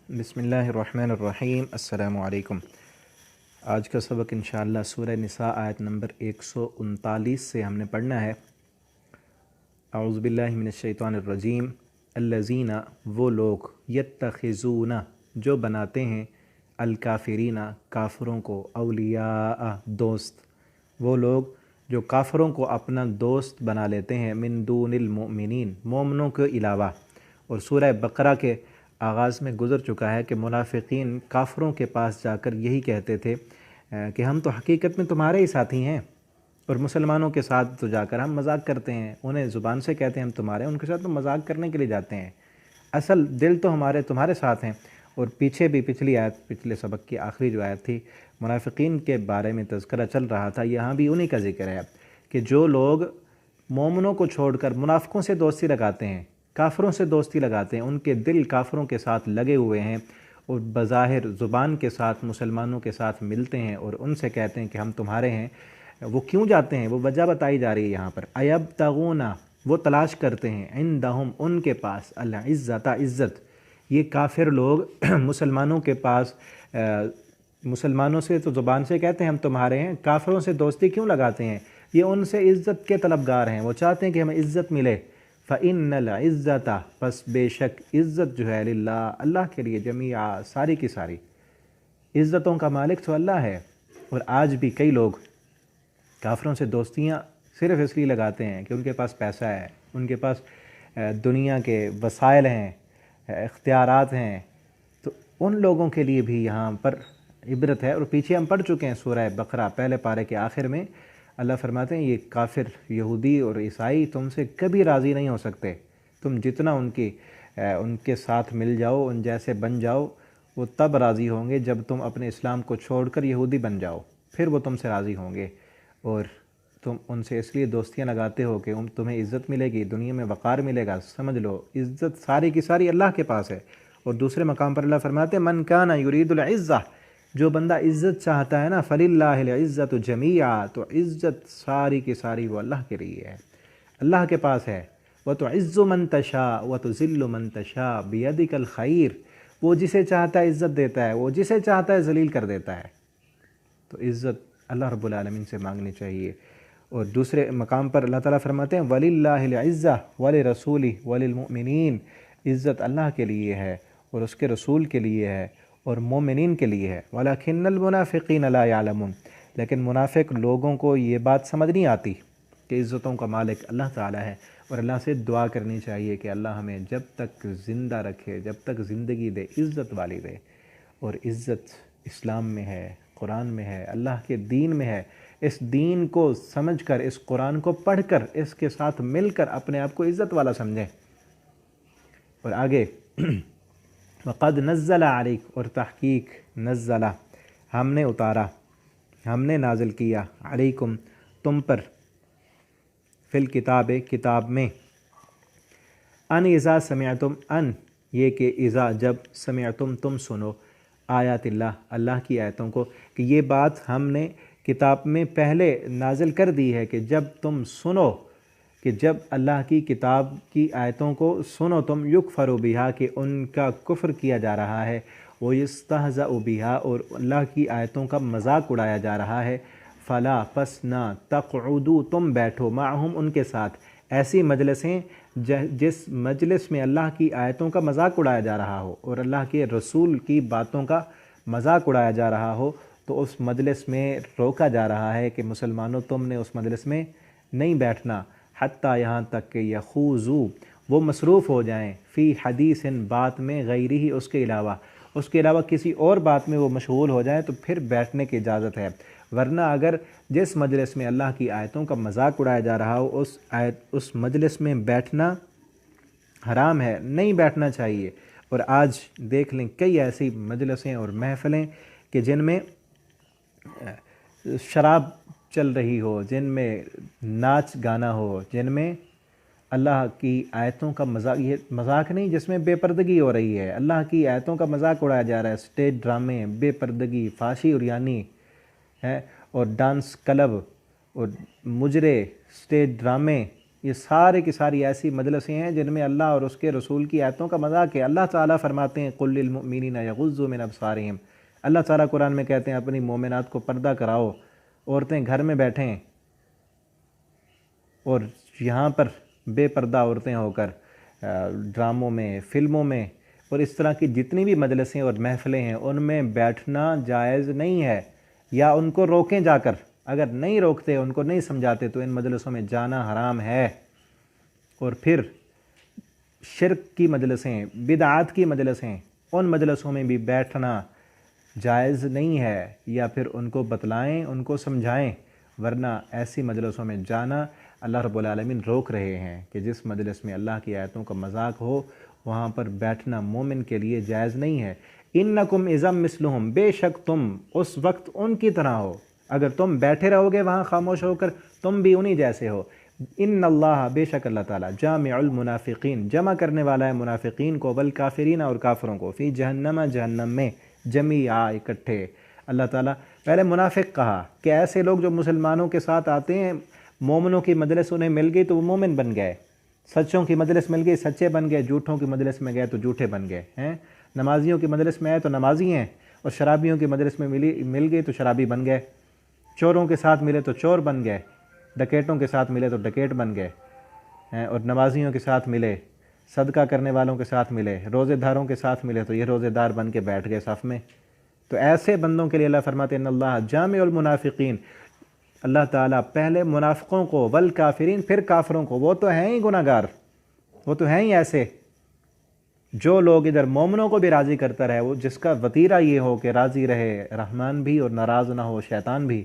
بسم اللہ الرحمن الرحیم۔ السلام علیکم۔ آج کا سبق انشاءاللہ سورہ نساء آیت نمبر 139 سے ہم نے پڑھنا ہے۔ اعوذ باللہ من الشیطان الرجیم۔ الذین، وہ لوگ، یتخذون، جو بناتے ہیں، الکافرین، کافروں کو، اولیاء، دوست، وہ لوگ جو کافروں کو اپنا دوست بنا لیتے ہیں، من دون المؤمنین، مومنوں کے علاوہ۔ اور سورہ بقرہ کے آغاز میں گزر چکا ہے کہ منافقین کافروں کے پاس جا کر یہی کہتے تھے کہ ہم تو حقیقت میں تمہارے ہی ساتھی ہیں، اور مسلمانوں کے ساتھ تو جا کر ہم مذاق کرتے ہیں، انہیں زبان سے کہتے ہیں ہم تمہارے، ان کے ساتھ تو مذاق کرنے کے لیے جاتے ہیں، اصل دل تو ہمارے تمہارے ساتھ ہیں۔ اور پیچھے بھی پچھلی آیت، پچھلے سبق کی آخری جو آیت تھی، منافقین کے بارے میں تذکرہ چل رہا تھا، یہاں بھی انہی کا ذکر ہے کہ جو لوگ مومنوں کو چھوڑ کر منافقوں سے دوستی لگاتے ہیں، کافروں سے دوستی لگاتے ہیں، ان کے دل کافروں کے ساتھ لگے ہوئے ہیں، اور بظاہر زبان کے ساتھ مسلمانوں کے ساتھ ملتے ہیں اور ان سے کہتے ہیں کہ ہم تمہارے ہیں، وہ کیوں جاتے ہیں؟ وہ وجہ بتائی جا رہی ہے یہاں پر۔ ایبتغون، وہ تلاش کرتے ہیں، عندہم، ان کے پاس، العزت، عزت۔ یہ کافر لوگ مسلمانوں کے پاس مسلمانوں سے تو زبان سے کہتے ہیں ہم تمہارے ہیں، کافروں سے دوستی کیوں لگاتے ہیں؟ یہ ان سے عزت کے طلبگار ہیں، وہ چاہتے ہیں کہ ہمیں عزت ملے۔ فَإِنَّ الْعِزَّةَ، پس بے شک عزت جو ہے، للہ، اللہ کے لیے، جمیعا، ساری کی ساری، عزتوں کا مالک تو اللہ ہے۔ اور آج بھی کئی لوگ کافروں سے دوستیاں صرف اس لیے لگاتے ہیں کہ ان کے پاس پیسہ ہے، ان کے پاس دنیا کے وسائل ہیں، اختیارات ہیں، تو ان لوگوں کے لیے بھی یہاں پر عبرت ہے۔ اور پیچھے ہم پڑھ چکے ہیں سورہ بقرہ پہلے پارے کے آخر میں، اللہ فرماتے ہیں یہ کافر یہودی اور عیسائی تم سے کبھی راضی نہیں ہو سکتے، تم جتنا ان کے ساتھ مل جاؤ، ان جیسے بن جاؤ، وہ تب راضی ہوں گے جب تم اپنے اسلام کو چھوڑ کر یہودی بن جاؤ، پھر وہ تم سے راضی ہوں گے۔ اور تم ان سے اس لیے دوستیاں لگاتے ہو کہ تمہیں عزت ملے گی، دنیا میں وقار ملے گا، سمجھ لو عزت ساری کی ساری اللہ کے پاس ہے۔ اور دوسرے مقام پر اللہ فرماتے ہیں من کان یرید العزہ، جو بندہ عزت چاہتا ہے نا، فللہ العزت جمیعا، تو عزت ساری کی ساری وہ اللہ کے لیے ہے، اللہ کے پاس ہے۔ وَتُعِزُّ مَن تَشَاءُ وَتُذِلُّ مَن تَشَاءُ بِيَدِكَ الْخَيْرُ، وہ جسے چاہتا ہے عزت دیتا ہے، وہ جسے چاہتا ہے ذلیل کر دیتا ہے۔ تو عزت اللہ رب العالمین سے مانگنی چاہیے۔ اور دوسرے مقام پر اللہ تعالیٰ فرماتے ہیں وَلِلَّهِ الْعِزَّةُ وَلِرَسُولِهِ وَلِلْمُؤْمِنِينَ، عزت اللہ کے لیے ہے اور اس کے رسول کے لیے ہے اور مومنین کے لیے ہے۔ وَلَكِنَّ الْمُنَافِقِينَ لَا يَعْلَمُونَ، لیکن منافق لوگوں کو یہ بات سمجھ نہیں آتی کہ عزتوں کا مالک اللہ تعالیٰ ہے۔ اور اللہ سے دعا کرنی چاہیے کہ اللہ ہمیں جب تک زندہ رکھے، جب تک زندگی دے، عزت والی دے۔ اور عزت اسلام میں ہے، قرآن میں ہے، اللہ کے دین میں ہے۔ اس دین کو سمجھ کر، اس قرآن کو پڑھ کر، اس کے ساتھ مل کر اپنے آپ کو عزت والا سمجھیں۔ اور آگے وَقَدْ نَزَّلَ عَلَيْكَ، اور تحقیق، نزلہ، ہم نے اتارا، ہم نے نازل کیا، علیکم، تم پر، فی الکتاب، کتاب میں، ان اذا سمعتم، ان یہ کہ اذا جب، سمعتم تم سنو، آیات اللہ، اللہ کی آیتوں کو، کہ یہ بات ہم نے کتاب میں پہلے نازل کر دی ہے کہ جب تم سنو، کہ جب اللہ کی کتاب کی آیتوں کو سنو تم، یکفر بہا، کہ ان کا کفر کیا جا رہا ہے، ویستہزأ بہا، اور اللہ کی آیتوں کا مذاق اڑایا جا رہا ہے، فلا، پس نہ، تقعدوا، تم بیٹھو، معہم، ان کے ساتھ، ایسی مجلسیں جس مجلس میں اللہ کی آیتوں کا مذاق اڑایا جا رہا ہو اور اللہ کے رسول کی باتوں کا مذاق اڑایا جا رہا ہو، تو اس مجلس میں روکا جا رہا ہے کہ مسلمانوں تم نے اس مجلس میں نہیں بیٹھنا، حتیٰ یہاں تک کہ یخوضوا، وہ مصروف ہو جائیں، فی حدیث، بات میں، غیری ہی، اس کے علاوہ کسی اور بات میں وہ مشغول ہو جائیں، تو پھر بیٹھنے کی اجازت ہے۔ ورنہ اگر جس مجلس میں اللہ کی آیتوں کا مذاق اڑایا جا رہا ہو، اس مجلس میں بیٹھنا حرام ہے، نہیں بیٹھنا چاہیے۔ اور آج دیکھ لیں کئی ایسی مجلسیں اور محفلیں کہ جن میں شراب چل رہی ہو، جن میں ناچ گانا ہو، جن میں اللہ کی آیتوں کا مذاق، یہ مذاق نہیں، جس میں بے پردگی ہو رہی ہے، اللہ کی آیتوں کا مذاق اڑایا جا رہا ہے، اسٹیج ڈرامے، بے پردگی، فحشی اور یانی ہے، اور ڈانس کلب اور مجرے، اسٹیج ڈرامے، یہ سارے کی ساری ایسی مجلسیں ہیں جن میں اللہ اور اس کے رسول کی آیتوں کا مذاق ہے۔ اللہ تعالیٰ فرماتے ہیں قُلْ لِلْمُؤْمِنِينَ يَغُضُّوا مِنْ أَبْصَارِهِمْ، اللہ تعالیٰ قرآن میں کہتے ہیں اپنی مومنات کو پردہ کراؤ، عورتیں گھر میں بیٹھیں اور یہاں پر بے پردہ عورتیں ہو کر ڈراموں میں، فلموں میں اور اس طرح کی جتنی بھی مجلسیں اور محفلیں ہیں ان میں بیٹھنا جائز نہیں ہے، یا ان کو روکیں جا کر، اگر نہیں روکتے ان کو نہیں سمجھاتے تو ان مجلسوں میں جانا حرام ہے۔ اور پھر شرک کی مجلسیں، بدعات کی مجلسیں، ان مجلسوں میں بھی بیٹھنا جائز نہیں ہے، یا پھر ان کو بتلائیں، ان کو سمجھائیں، ورنہ ایسی مجلسوں میں جانا اللہ رب العالمین روک رہے ہیں کہ جس مجلس میں اللہ کی آیتوں کا مذاق ہو وہاں پر بیٹھنا مومن کے لیے جائز نہیں ہے۔ انکم اذا مثلہم، بے شک تم اس وقت ان کی طرح ہو، اگر تم بیٹھے رہو گے وہاں خاموش ہو کر تم بھی انہی جیسے ہو۔ ان اللہ، بے شک اللہ تعالیٰ، جامع المنافقین، جمع کرنے والا ہے منافقین کو، والکافرین، اور کافروں کو، فی جہنم، جہنم میں، جمیعا، اکٹھے۔ اللہ تعالیٰ پہلے منافق کہا کہ ایسے لوگ جو مسلمانوں کے ساتھ آتے ہیں، مومنوں کی مجلس انہیں مل گئی تو وہ مومن بن گئے، سچوں کی مجلس مل گئی سچے بن گئے، جھوٹوں کی مجلس میں گئے تو جھوٹے بن گئے ہیں، نمازیوں کی مجلس میں آئے تو نمازی ہیں، اور شرابیوں کی مجلس میں مل گئی تو شرابی بن گئے، چوروں کے ساتھ ملے تو چور بن گئے، ڈکیٹوں کے ساتھ ملے تو ڈکیٹ بن گئے، اور نمازیوں کے ساتھ ملے، صدقہ کرنے والوں کے ساتھ ملے، روزے داروں کے ساتھ ملے تو یہ روزے دار بن کے بیٹھ گئے صف میں۔ تو ایسے بندوں کے لیے اللہ فرماتے ہیں ان اللہ جامع المنافقین، اللہ تعالیٰ پہلے منافقوں کو، والکافرین، پھر کافروں کو، وہ تو ہیں ہی گناہ گار، وہ تو ہیں ہی ایسے جو لوگ ادھر مومنوں کو بھی راضی کرتا رہے، وہ جس کا وتیرہ یہ ہو کہ راضی رہے رحمان بھی اور ناراض نہ ہو شیطان بھی،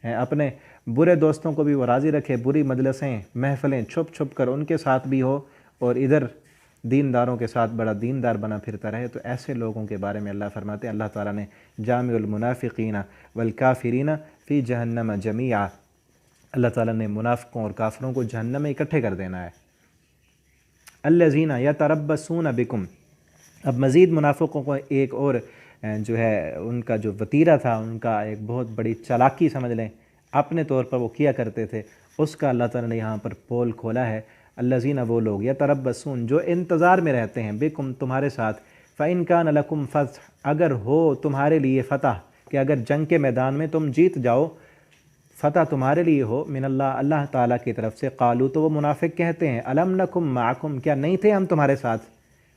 اپنے برے دوستوں کو بھی وہ راضی رکھے، بری مجلسیں، محفلیں چھپ چھپ کر ان کے ساتھ بھی ہو، اور ادھر دینداروں کے ساتھ بڑا دیندار بنا پھرتا رہے۔ تو ایسے لوگوں کے بارے میں اللہ فرماتے ہیں اللہ تعالیٰ نے جامع المنافقین والکافرین فی جہنم جمیعا، اللہ تعالیٰ نے منافقوں اور کافروں کو جہنم میں اکٹھے کر دینا ہے۔ الذین یتربصون بکم، اب مزید منافقوں کو ایک اور جو ہے ان کا جو وتیرہ تھا، ان کا ایک بہت بڑی چالاکی سمجھ لیں، اپنے طور پر وہ کیا کرتے تھے، اس کا اللہ تعالیٰ نے یہاں پر پول کھولا ہے۔ الذین، وہ لوگ، یتربصون، جو انتظار میں رہتے ہیں، بکم، تمہارے ساتھ، فإن کان لکم فتح، اگر ہو تمہارے لیے فتح، کہ اگر جنگ کے میدان میں تم جیت جاؤ، فتح تمہارے لیے ہو، من اللہ، اللہ تعالیٰ کی طرف سے، قالو، تو وہ منافق کہتے ہیں، الم نکم معکم، کیا نہیں تھے ہم تمہارے ساتھ؟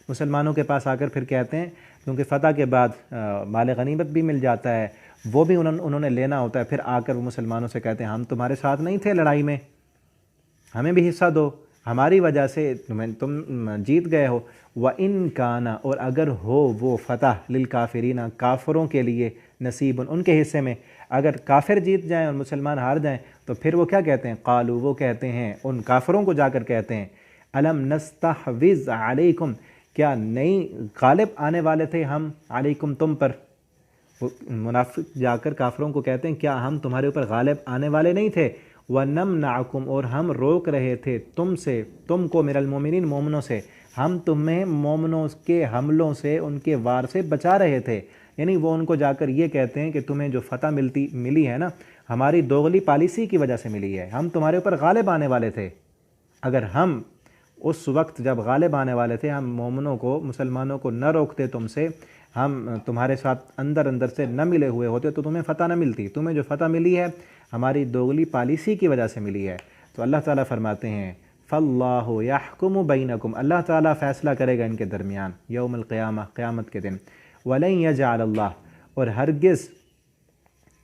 مسلمانوں کے پاس آ کر پھر کہتے ہیں، کیونکہ فتح کے بعد مال غنیمت بھی مل جاتا ہے، وہ بھی انہوں نے لینا ہوتا ہے، پھر آ کر وہ مسلمانوں سے کہتے ہیں ہم تمہارے ساتھ نہیں تھے لڑائی میں، ہمیں بھی حصہ دو، ہماری وجہ سے تم جیت گئے ہو۔ وَإِن كَانَ، اور اگر ہو وہ فتح، للکافرین، کافروں کے لیے، نصیب، ان کے حصے میں، اگر کافر جیت جائیں اور مسلمان ہار جائیں تو پھر وہ کیا کہتے ہیں، قالو، وہ کہتے ہیں، ان کافروں کو جا کر کہتے ہیں، الم نستحوذ علیکم، کیا نہیں غالب آنے والے تھے ہم، علیکم، تم پر۔ منافق جا کر کافروں کو کہتے ہیں کیا ہم تمہارے اوپر غالب آنے والے نہیں تھے، وَنَمْنَعَكُمْ، اور ہم روک رہے تھے تم سے، تم کو، من المؤمنین، مومنوں سے، ہم تمہیں مومنوں کے حملوں سے، ان کے وار سے بچا رہے تھے۔ یعنی وہ ان کو جا کر یہ کہتے ہیں کہ تمہیں جو فتح ملی ہے نا، ہماری دوغلی پالیسی کی وجہ سے ملی ہے، ہم تمہارے اوپر غالب آنے والے تھے، اگر ہم اس وقت جب غالب آنے والے تھے ہم مومنوں کو، مسلمانوں کو نہ روکتے تم سے، ہم تمہارے ساتھ اندر سے نہ ملے ہوئے ہوتے تو تمہیں فتح نہ ملتی، تمہیں جو فتح ملی ہے ہماری دوغلی پالیسی کی وجہ سے ملی ہے۔ تو اللہ تعالیٰ فرماتے ہیں فاللہ یحکم بینکم، اللہ تعالیٰ فیصلہ کرے گا ان کے درمیان، یوم القیامہ، قیامت کے دن، ولن یجعل اللہ، اور ہرگز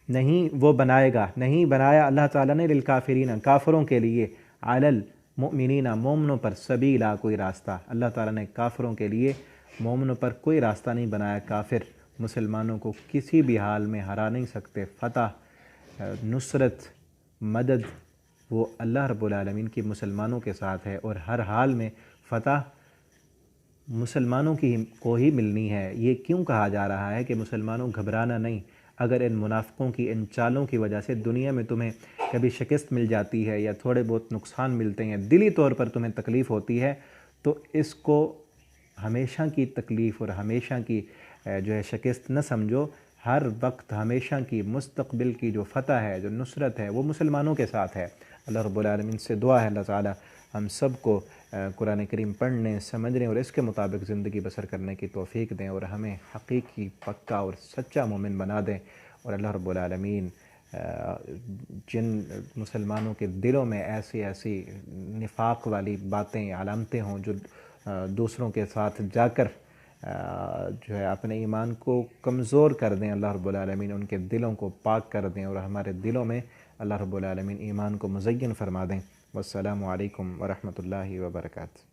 نہیں وہ بنائے گا، نہیں بنایا اللہ تعالیٰ نے، للکافرین، کافروں کے لیے، علی المؤمنین، مومنوں پر، سبیلا، کوئی راستہ، اللہ تعالیٰ نے کافروں کے لیے مومنوں پر کوئی راستہ نہیں بنایا۔ کافر مسلمانوں کو کسی بھی حال میں ہرا نہیں سکتے، فتح، نصرت، مدد، وہ اللہ رب العالمین کی مسلمانوں کے ساتھ ہے، اور ہر حال میں فتح مسلمانوں کو ہی ملنی ہے۔ یہ کیوں کہا جا رہا ہے کہ مسلمانوں گھبرانا نہیں؟ اگر ان منافقوں کی ان چالوں کی وجہ سے دنیا میں تمہیں کبھی شکست مل جاتی ہے یا تھوڑے بہت نقصان ملتے ہیں، دلی طور پر تمہیں تکلیف ہوتی ہے، تو اس کو ہمیشہ کی تکلیف اور ہمیشہ کی جو ہے شکست نہ سمجھو، ہر وقت ہمیشہ کی مستقبل کی جو فتح ہے، جو نصرت ہے، وہ مسلمانوں کے ساتھ ہے۔ اللہ رب العالمین سے دعا ہے اللہ تعالیٰ ہم سب کو قرآن کریم پڑھنے، سمجھنے اور اس کے مطابق زندگی بسر کرنے کی توفیق دیں، اور ہمیں حقیقی پکا اور سچا مومن بنا دیں۔ اور اللہ رب العالمین جن مسلمانوں کے دلوں میں ایسی نفاق والی باتیں، علامتیں ہوں جو دوسروں کے ساتھ جا کر جو ہے اپنے ایمان کو کمزور کر دیں، اللہ رب العالمین ان کے دلوں کو پاک کر دیں، اور ہمارے دلوں میں اللہ رب العالمین ایمان کو مزین فرما دیں۔ والسلام علیکم ورحمۃ اللہ وبرکاتہ۔